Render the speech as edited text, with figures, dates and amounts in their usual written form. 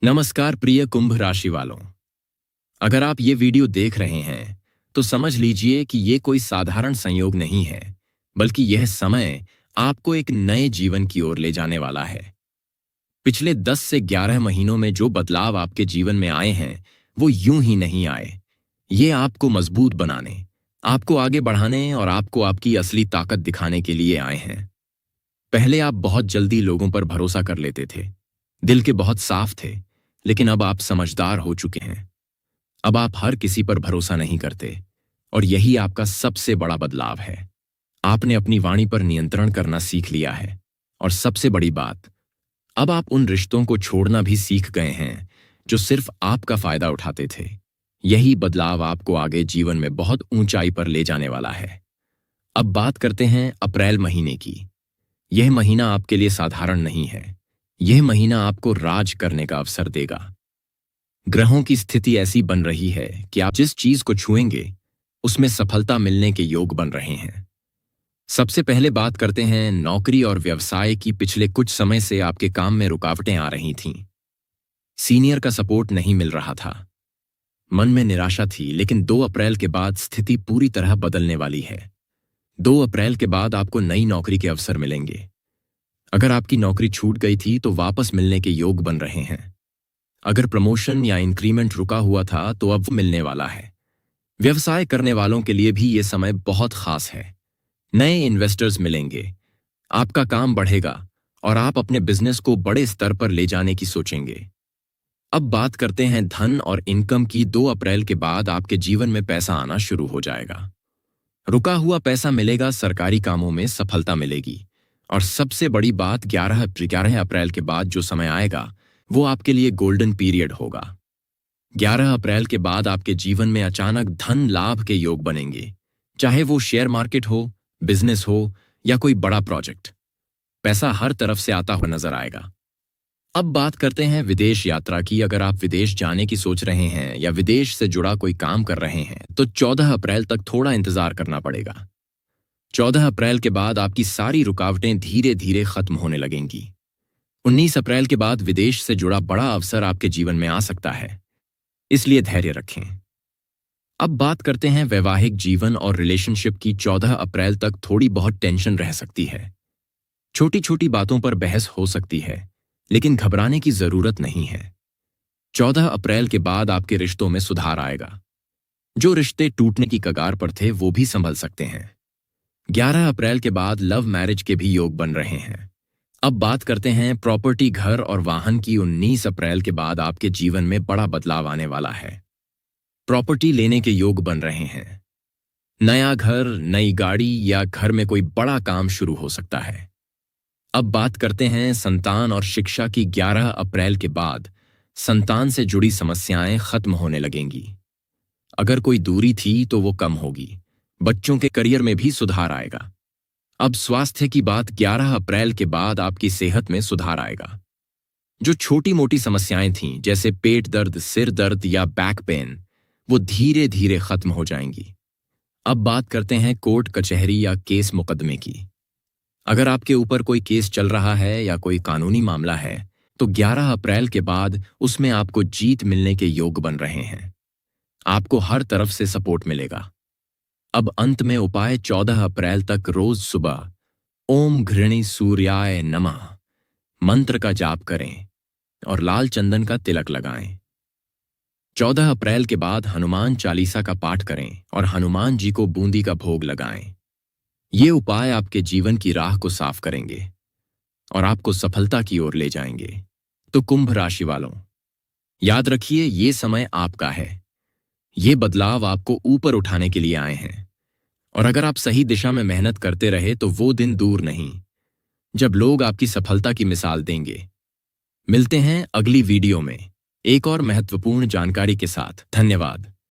नमस्कार प्रिय कुंभ राशि वालों। अगर आप ये वीडियो देख रहे हैं तो समझ लीजिए कि ये कोई साधारण संयोग नहीं है, बल्कि यह समय आपको एक नए जीवन की ओर ले जाने वाला है। पिछले 10 से 11 महीनों में जो बदलाव आपके जीवन में आए हैं वो यूं ही नहीं आए। ये आपको मजबूत बनाने, आपको आगे बढ़ाने और आपको आपकी असली ताकत दिखाने के लिए आए हैं। पहले आप बहुत जल्दी लोगों पर भरोसा कर लेते थे, दिल के बहुत साफ थे, लेकिन अब आप समझदार हो चुके हैं। अब आप हर किसी पर भरोसा नहीं करते और यही आपका सबसे बड़ा बदलाव है। आपने अपनी वाणी पर नियंत्रण करना सीख लिया है और सबसे बड़ी बात, अब आप उन रिश्तों को छोड़ना भी सीख गए हैं जो सिर्फ आपका फायदा उठाते थे। यही बदलाव आपको आगे जीवन में बहुत ऊंचाई पर ले जाने वाला है। अब बात करते हैं अप्रैल महीने की। यह महीना आपके लिए साधारण नहीं है। यह महीना आपको राज करने का अवसर देगा। ग्रहों की स्थिति ऐसी बन रही है कि आप जिस चीज को छुएंगे उसमें सफलता मिलने के योग बन रहे हैं। सबसे पहले बात करते हैं नौकरी और व्यवसाय की। पिछले कुछ समय से आपके काम में रुकावटें आ रही थीं। सीनियर का सपोर्ट नहीं मिल रहा था। मन में निराशा थी, लेकिन 2 अप्रैल के बाद स्थिति पूरी तरह बदलने वाली है। 2 अप्रैल के बाद आपको नई नौकरी के अवसर मिलेंगे। अगर आपकी नौकरी छूट गई थी तो वापस मिलने के योग बन रहे हैं। अगर प्रमोशन या इंक्रीमेंट रुका हुआ था तो अब मिलने वाला है। व्यवसाय करने वालों के लिए भी ये समय बहुत खास है। नए इन्वेस्टर्स मिलेंगे, आपका काम बढ़ेगा और आप अपने बिजनेस को बड़े स्तर पर ले जाने की सोचेंगे। अब बात करते हैं धन और इनकम की। 2 अप्रैल के बाद आपके जीवन में पैसा आना शुरू हो जाएगा। रुका हुआ पैसा मिलेगा, सरकारी कामों में सफलता मिलेगी और सबसे बड़ी बात 11 अप्रैल के बाद जो समय आएगा वो आपके लिए गोल्डन पीरियड होगा। 11 अप्रैल के बाद आपके जीवन में अचानक धन लाभ के योग बनेंगे, चाहे वो शेयर मार्केट हो, बिजनेस हो या कोई बड़ा प्रोजेक्ट। पैसा हर तरफ से आता हुआ नजर आएगा। अब बात करते हैं विदेश यात्रा की। अगर आप विदेश जाने की सोच रहे हैं या विदेश से जुड़ा कोई काम कर रहे हैं तो 14 अप्रैल तक थोड़ा इंतजार करना पड़ेगा। 14 अप्रैल के बाद आपकी सारी रुकावटें धीरे धीरे खत्म होने लगेंगी। 19 अप्रैल के बाद विदेश से जुड़ा बड़ा अवसर आपके जीवन में आ सकता है, इसलिए धैर्य रखें। अब बात करते हैं वैवाहिक जीवन और रिलेशनशिप की। 14 अप्रैल तक थोड़ी बहुत टेंशन रह सकती है। छोटी छोटी बातों पर बहस हो सकती है, लेकिन घबराने की जरूरत नहीं है। 14 अप्रैल के बाद आपके रिश्तों में सुधार आएगा। जो रिश्ते टूटने की कगार पर थे वो भी संभल सकते हैं। 11 अप्रैल के बाद लव मैरिज के भी योग बन रहे हैं। अब बात करते हैं प्रॉपर्टी, घर और वाहन की। 19 अप्रैल के बाद आपके जीवन में बड़ा बदलाव आने वाला है। प्रॉपर्टी लेने के योग बन रहे हैं। नया घर, नई गाड़ी या घर में कोई बड़ा काम शुरू हो सकता है। अब बात करते हैं संतान और शिक्षा की। 11 अप्रैल के बाद संतान से जुड़ी समस्याएं खत्म होने लगेंगी। अगर कोई दूरी थी तो वो कम होगी। बच्चों के करियर में भी सुधार आएगा। अब स्वास्थ्य की बात। 11 अप्रैल के बाद आपकी सेहत में सुधार आएगा। जो छोटी मोटी समस्याएं थीं, जैसे पेट दर्द, सिर दर्द या बैक पेन, वो धीरे धीरे खत्म हो जाएंगी। अब बात करते हैं कोर्ट कचहरी या केस मुकदमे की। अगर आपके ऊपर कोई केस चल रहा है या कोई कानूनी मामला है तो 11 अप्रैल के बाद उसमें आपको जीत मिलने के योग बन रहे हैं। आपको हर तरफ से सपोर्ट मिलेगा। अब अंत में उपाय। 14 अप्रैल तक रोज सुबह ओम घृणी सूर्याय नमः मंत्र का जाप करें और लाल चंदन का तिलक लगाएं। 14 अप्रैल के बाद हनुमान चालीसा का पाठ करें और हनुमान जी को बूंदी का भोग लगाएं। ये उपाय आपके जीवन की राह को साफ करेंगे और आपको सफलता की ओर ले जाएंगे। तो कुंभ राशि वालों, याद रखिए ये समय आपका है। ये बदलाव आपको ऊपर उठाने के लिए आए हैं और अगर आप सही दिशा में मेहनत करते रहे तो वो दिन दूर नहीं जब लोग आपकी सफलता की मिसाल देंगे। मिलते हैं अगली वीडियो में एक और महत्वपूर्ण जानकारी के साथ। धन्यवाद।